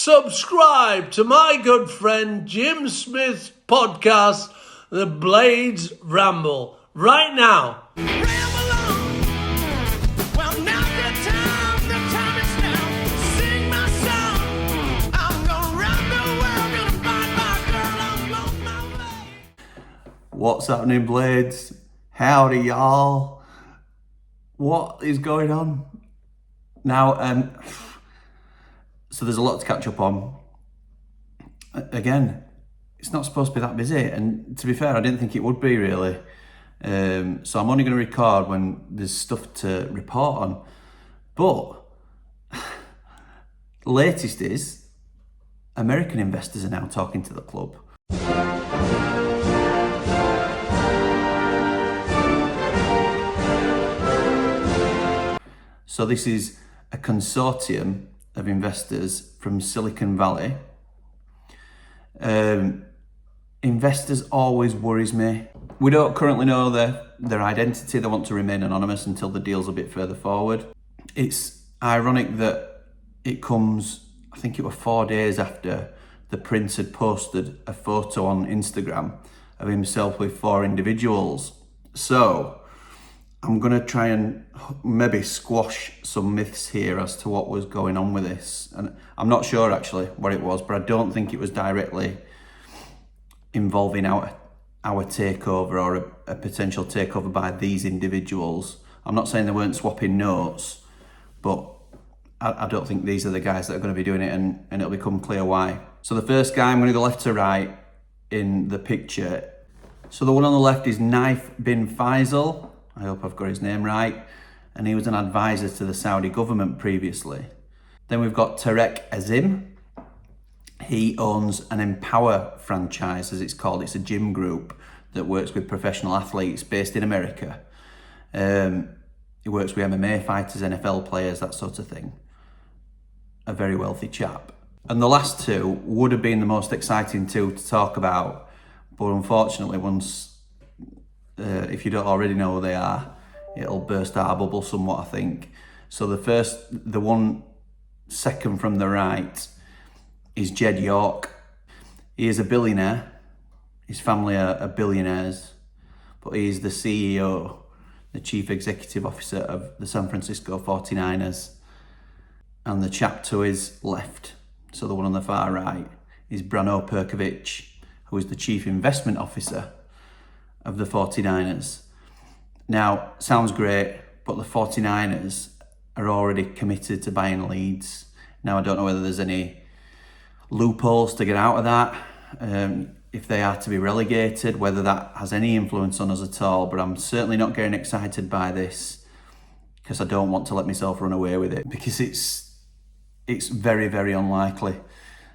subscribe to my good friend Jim Smith's podcast, The Blades Ramble, right now. Ramble on. Well, now's the time is now. Sing my song. I'm gonna run the world, gonna find my girl, I'm on my way. What's happening, Blades? Howdy, y'all. What is going on? Now, so there's a lot to catch up on. Again, it's not supposed to be that busy, and to be fair, I didn't think it would be really. So I'm only going to record when there's stuff to report on. But the latest is American investors are now talking to the club. So this is a consortium of investors from Silicon Valley. Investors always worries me. We don't currently know their identity. They want to remain anonymous until the deal's a bit further forward. It's ironic that it comes, I think it was 4 days after the prince had posted a photo on Instagram of himself with 4 individuals. So I'm going to try and maybe squash some myths here as to what was going on with this. And I'm not sure actually what it was, but I don't think it was directly involving our takeover or a potential takeover by these individuals. I'm not saying they weren't swapping notes, but I don't think these are the guys that are going to be doing it, and it'll become clear why. So the first guy, I'm going to go left to right in the picture. So the one on the left is Naif bin Faisal. I hope I've got his name right. And he was an advisor to the Saudi government previously. Then we've got Tarek Azim. He owns an Empower franchise, as it's called. It's a gym group that works with professional athletes based in America. He works with MMA fighters, NFL players, that sort of thing. A very wealthy chap. And the last two would have been the most exciting two to talk about, but unfortunately, if you don't already know who they are, it'll burst our bubble somewhat, I think. So the one second from the right is Jed York. He is a billionaire. His family are billionaires, but he is the CEO, the chief executive officer of the San Francisco 49ers. And the chap to his left, so the one on the far right, is Brano Perkovic, who is the chief investment officer of the 49ers. Now, sounds great, but the 49ers are already committed to buying Leeds. Now, I don't know whether there's any loopholes to get out of that, if they are to be relegated, whether that has any influence on us at all, but I'm certainly not getting excited by this because I don't want to let myself run away with it, because it's very, very unlikely.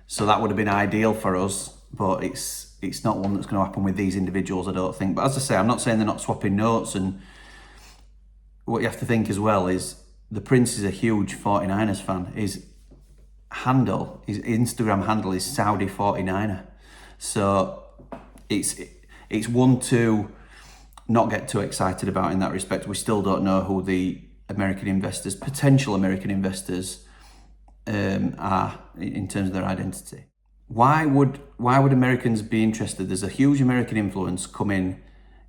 So that would have been ideal for us, but it's not one that's going to happen with these individuals, I don't think. But as I say, I'm not saying they're not swapping notes, and what you have to think as well is the Prince is a huge 49ers fan. His Instagram handle is Saudi 49er. So it's one to not get too excited about in that respect. We still don't know who the potential American investors are in terms of their identity. Why would Americans be interested? There's a huge American influence coming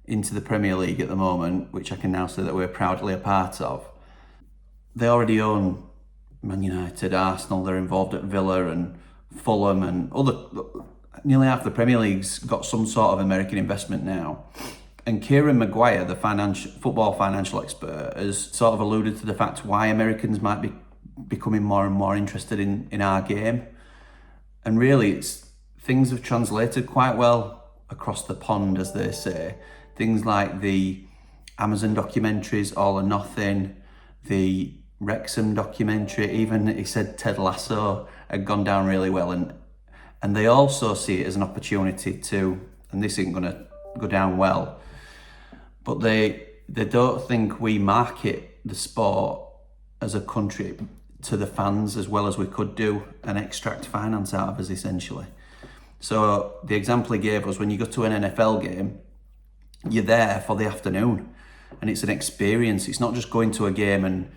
into the Premier League at the moment, which I can now say that we're proudly a part of. They already own Man United, Arsenal, they're involved at Villa and Fulham and nearly half the Premier League's got some sort of American investment now. And Kieran Maguire, the football financial expert, has sort of alluded to the fact why Americans might be becoming more and more interested in our game. And really, things have translated quite well across the pond, as they say. Things like the Amazon documentaries, All or Nothing, the Wrexham documentary, even he said Ted Lasso had gone down really well. And they also see it as an opportunity to, and this isn't going to go down well, but they don't think we market the sport as a country to the fans as well as we could do and extract finance out of us, essentially. So the example he gave was when you go to an NFL game, you're there for the afternoon and it's an experience. It's not just going to a game and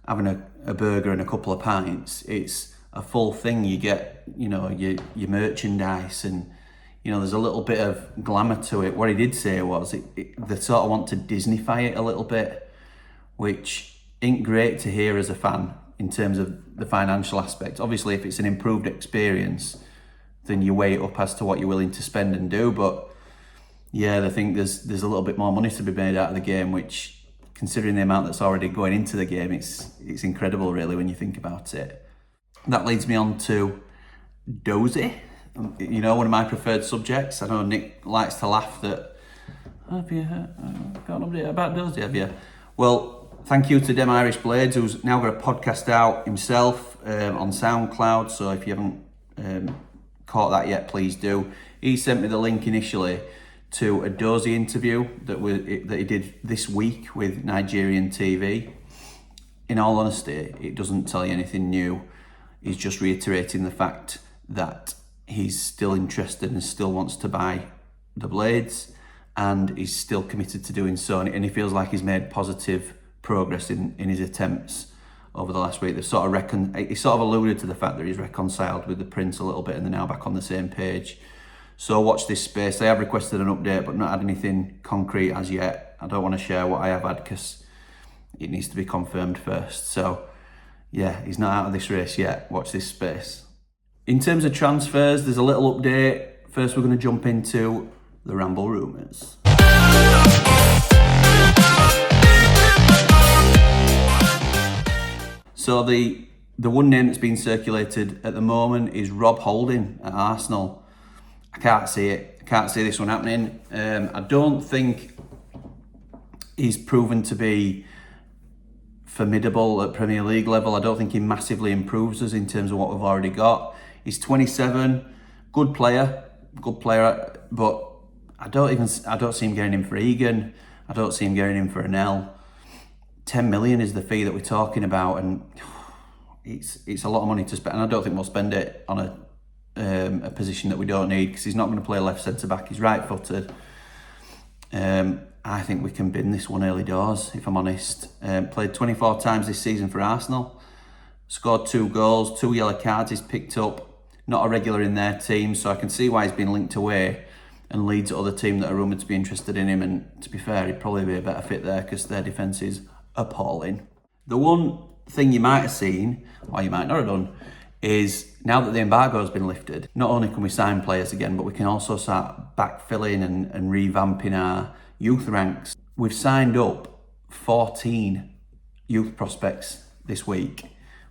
having a burger and a couple of pints. It's a full thing. You get, your merchandise, and there's a little bit of glamour to it. What he did say was they sort of want to Disneyfy it a little bit, which ain't great to hear as a fan in terms of the financial aspect. Obviously, if it's an improved experience, then you weigh it up as to what you're willing to spend and do. But yeah, I think there's a little bit more money to be made out of the game, which, considering the amount that's already going into the game, it's incredible, really, when you think about it. That leads me on to Dozy. One of my preferred subjects. I know Nick likes to laugh that, have you got an update about Dozy, have you? Well, thank you to Dem Irish Blades, who's now got a podcast out himself on SoundCloud, so if you haven't caught that yet, please do. He sent me the link initially to a Dozy interview that he did this week with Nigerian TV. In all honesty, it doesn't tell you anything new. He's just reiterating the fact that he's still interested and still wants to buy the blades, and he's still committed to doing so, and he feels like he's made positive progress in his attempts over the last week. He sort of alluded to the fact that he's reconciled with the Prince a little bit, and they're now back on the same page. So watch this space. They have requested an update, but not had anything concrete as yet. I don't want to share what I have had because it needs to be confirmed first. So yeah, he's not out of this race yet. Watch this space. In terms of transfers, there's a little update. First, we're going to jump into the Ramble Rumours. So the one name that's been circulated at the moment is Rob Holding at Arsenal. I can't see it. I can't see this one happening. I don't think he's proven to be formidable at Premier League level. I don't think he massively improves us in terms of what we've already got. He's 27, good player, but I don't see him getting in for Egan. I don't see him getting in for Anel. 10 million is the fee that we're talking about, and it's a lot of money to spend. And I don't think we'll spend it on a position that we don't need, because he's not going to play left centre back. He's right-footed. I think we can bin this one early doors, if I'm honest. Played 24 times this season for Arsenal. Scored 2 goals, 2 yellow cards he's picked up. Not a regular in their team, so I can see why he's been linked away and Leeds, other team that are rumoured to be interested in him. And to be fair, he'd probably be a better fit there because their defence is appalling. The one thing you might have seen, or you might not have done, is now that the embargo has been lifted, not only can we sign players again, but we can also start backfilling and revamping our youth ranks. We've signed up 14 youth prospects this week,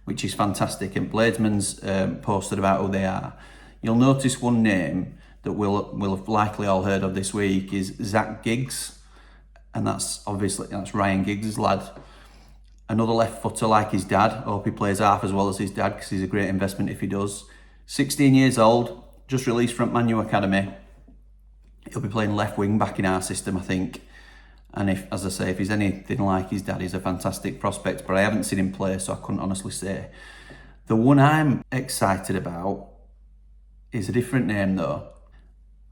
which is fantastic, and Bladesman's posted about who they are. You'll notice one name that we'll have likely all heard of this week is Zach Giggs, and that's Ryan Giggs' lad. Another left footer like his dad. I hope he plays half as well as his dad, because he's a great investment if he does. 16 years old, just released from Man U Academy. He'll be playing left wing back in our system, I think. And if he's anything like his dad, he's a fantastic prospect, but I haven't seen him play, so I couldn't honestly say. The one I'm excited about is a different name though.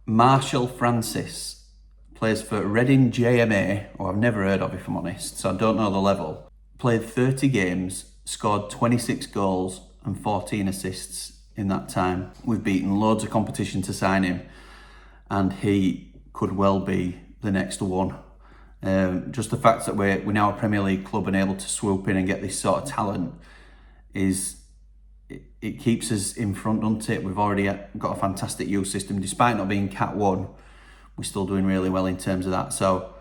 Marshall Francis plays for Reading JMA, who I've never heard of if I'm honest, so I don't know the level. Played 30 games, scored 26 goals and 14 assists in that time. We've beaten loads of competition to sign him, and he could well be the next one. Just the fact that we're now a Premier League club and able to swoop in and get this sort of talent it keeps us in front, doesn't it? We've already got a fantastic youth system. Despite not being Cat 1, we're still doing really well in terms of that. So,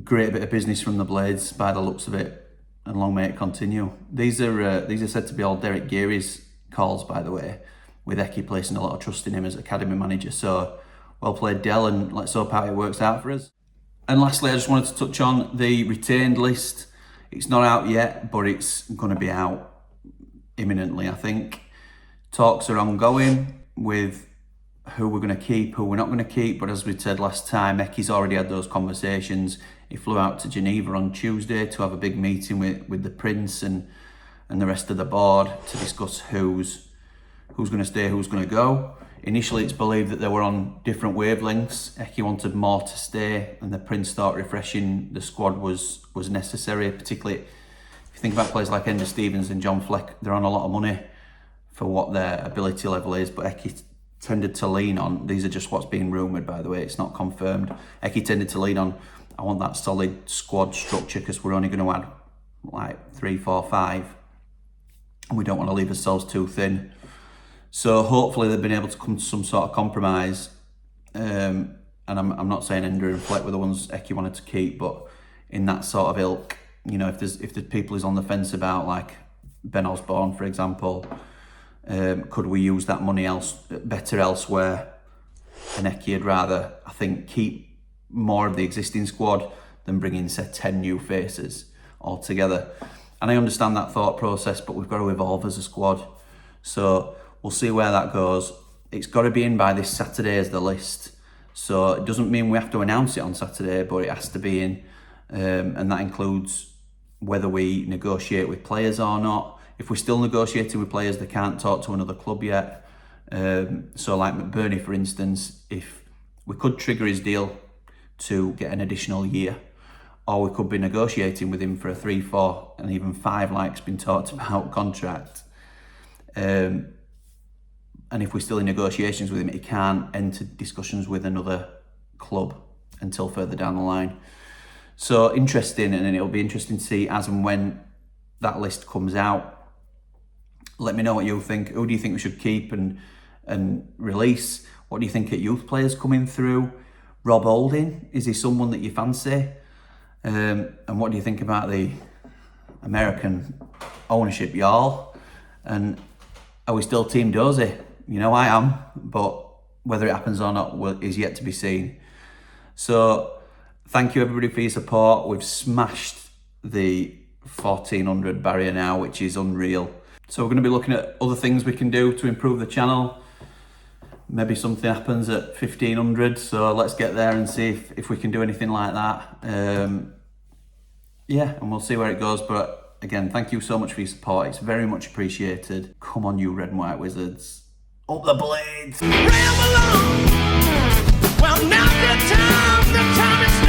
great bit of business from the Blades by the looks of it, and long may it continue. These are said to be all Derek Geary's calls, by the way, with Eki placing a lot of trust in him as academy manager. So, well played, Dell, and let's hope how it works out for us. And lastly, I just wanted to touch on the retained list. It's not out yet, but it's going to be out imminently, I think. Talks are ongoing with who we're going to keep, who we're not going to keep, but as we said last time, Eki's already had those conversations. He flew out to Geneva on Tuesday to have a big meeting with the Prince and the rest of the board to discuss who's going to stay, who's going to go. Initially, it's believed that they were on different wavelengths. Eki wanted more to stay, and the Prince thought refreshing the squad was necessary, particularly if you think about players like Ender Stevens and John Fleck. They're on a lot of money, for what their ability level is, but Eki tended to lean on, these are just what's being rumoured by the way, it's not confirmed, Eki tended to lean on, I want that solid squad structure because we're only going to add like 3, 4, 5 and we don't want to leave ourselves too thin. So hopefully they've been able to come to some sort of compromise, and I'm not saying Ender and Fleck were the ones Eki wanted to keep, but in that sort of ilk, you know, if there's people who's on the fence about like Ben Osborne for example, could we use that money better elsewhere, and Eki would rather, I think, keep more of the existing squad than bring in, say, 10 new faces altogether. And I understand that thought process, but we've got to evolve as a squad. So we'll see where that goes. It's got to be in by this Saturday as the list. So it doesn't mean we have to announce it on Saturday, but it has to be in. And that includes whether we negotiate with players or not. If we're still negotiating with players, they can't talk to another club yet. So like McBurney, for instance, if we could trigger his deal to get an additional year, or we could be negotiating with him for a 3, 4 and even 5, like's been talked about, contract. And if we're still in negotiations with him, he can't enter discussions with another club until further down the line. So interesting, and it'll be interesting to see as and when that list comes out. Let me know what you think. Who do you think we should keep and release? What do you think of youth players coming through? Rob Holding, is he someone that you fancy? And what do you think about the American ownership, y'all? And are we still Team Dozy? You know I am, but whether it happens or not is yet to be seen. So thank you everybody for your support. We've smashed the 1400 barrier now, which is unreal. So we're going to be looking at other things we can do to improve the channel. Maybe something happens at 1500, so let's get there and see if we can do anything like that. Yeah, and we'll see where it goes. But again, thank you so much for your support. It's very much appreciated. Come on, you red and white wizards. Up the blades! Ramble on. Well, now the time is